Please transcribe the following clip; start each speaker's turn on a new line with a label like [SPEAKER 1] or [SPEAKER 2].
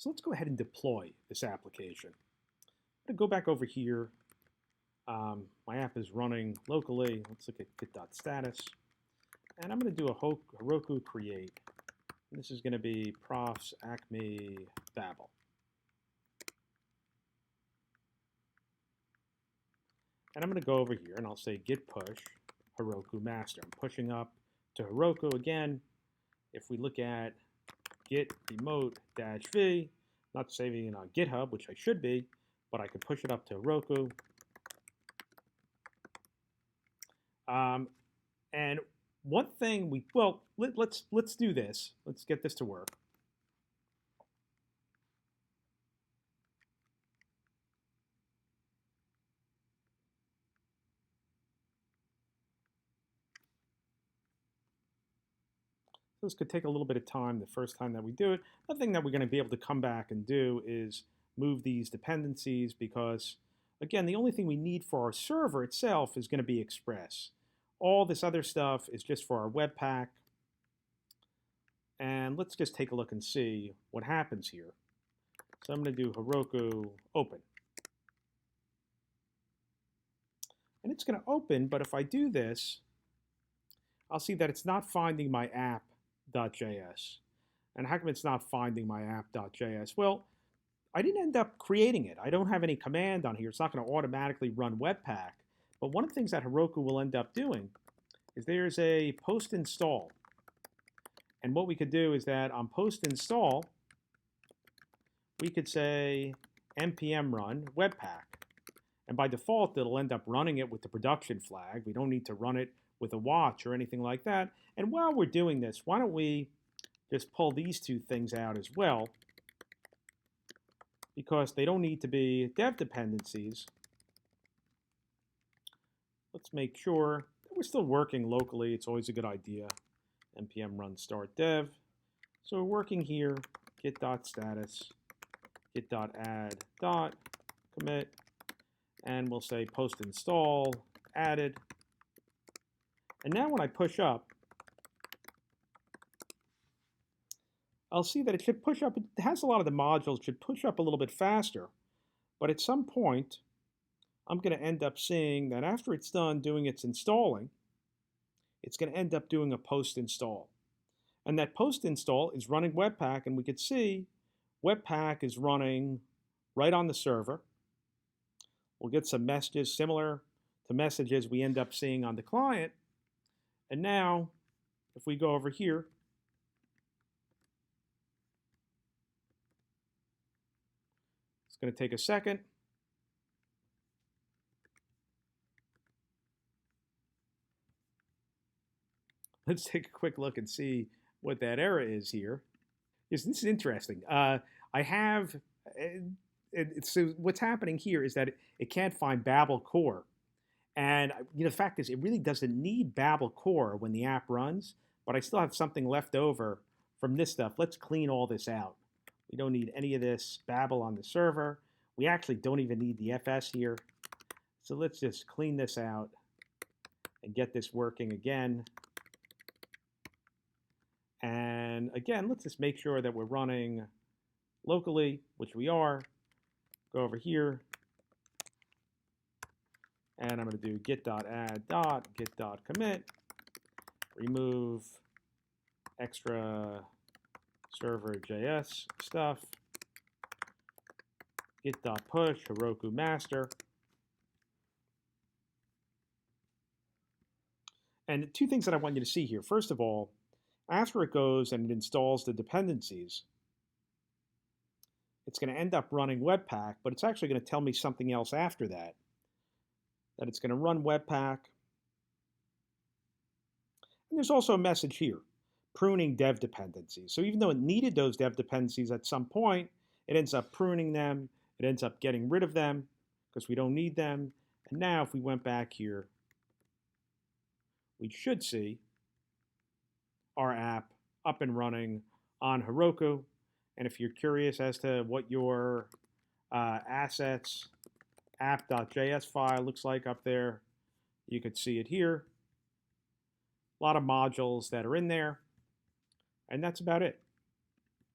[SPEAKER 1] So let's go ahead and deploy this application. I'm going to go back over here. My app is running locally. Let's look at git.status. And I'm going to do a Heroku create. And this is going to be profs acme babel. And I'm going to go over here and I'll say git push Heroku master. I'm pushing up to Heroku again. If we look at git remote -v, not saving it on GitHub, which I should be, but I can push it up to Heroku. And one thing let's do this. Let's get this to work. This could take a little bit of time the first time that we do it. Another thing that we're going to be able to come back and do is move these dependencies because, again, the only thing we need for our server itself is going to be Express. All this other stuff is just for our Webpack. And let's just take a look and see what happens here. So I'm going to do Heroku open. And it's going to open, but if I do this, I'll see that it's not finding my app.js. And how come it's not finding my app.js? Well, I didn't end up creating it. I don't have any command on here. It's not going to automatically run Webpack. But one of the things that Heroku will end up doing is there's a post install. And what we could do is that on post install, we could say npm run Webpack. And by default, it'll end up running it with the production flag. We don't need to run it with a watch or anything like that. And while we're doing this, why don't we just pull these two things out as well, because they don't need to be dev dependencies. Let's make sure that we're still working locally. It's always a good idea. npm run start dev. So we're working here, git.status, git.add commit, and we'll say post install added. And now when I push up, I'll see that it should push up. It has a lot of the modules, should push up a little bit faster. But at some point, I'm going to end up seeing that after it's done doing its installing, it's going to end up doing a post install. And that post install is running Webpack, and we could see Webpack is running right on the server. We'll get some messages similar to messages we end up seeing on the client. And now, if we go over here, it's going to take a second. Let's take a quick look and see what that error is here. Yes, this is interesting. So what's happening here is that it can't find Babel core. And the fact is, it really doesn't need Babel core when the app runs, but I still have something left over from this stuff. Let's clean all this out. We don't need any of this Babel on the server. We actually don't even need the FS here. So let's just clean this out and get this working again. And again, let's just make sure that we're running locally, which we are. Go over here. And I'm going to do git.add git.commit, remove extra server.js stuff, git.push Heroku master. And two things that I want you to see here. First of all, after it goes and it installs the dependencies, it's going to end up running Webpack, but it's actually going to tell me something else after that. That it's going to run Webpack. And there's also a message here, pruning dev dependencies. So even though it needed those dev dependencies at some point, it ends up pruning them. It ends up getting rid of them because we don't need them. And now if we went back here, we should see our app up and running on Heroku. And if you're curious as to what your assets app.js file looks like up there, you could see it here. A lot of modules that are in there, and that's about it.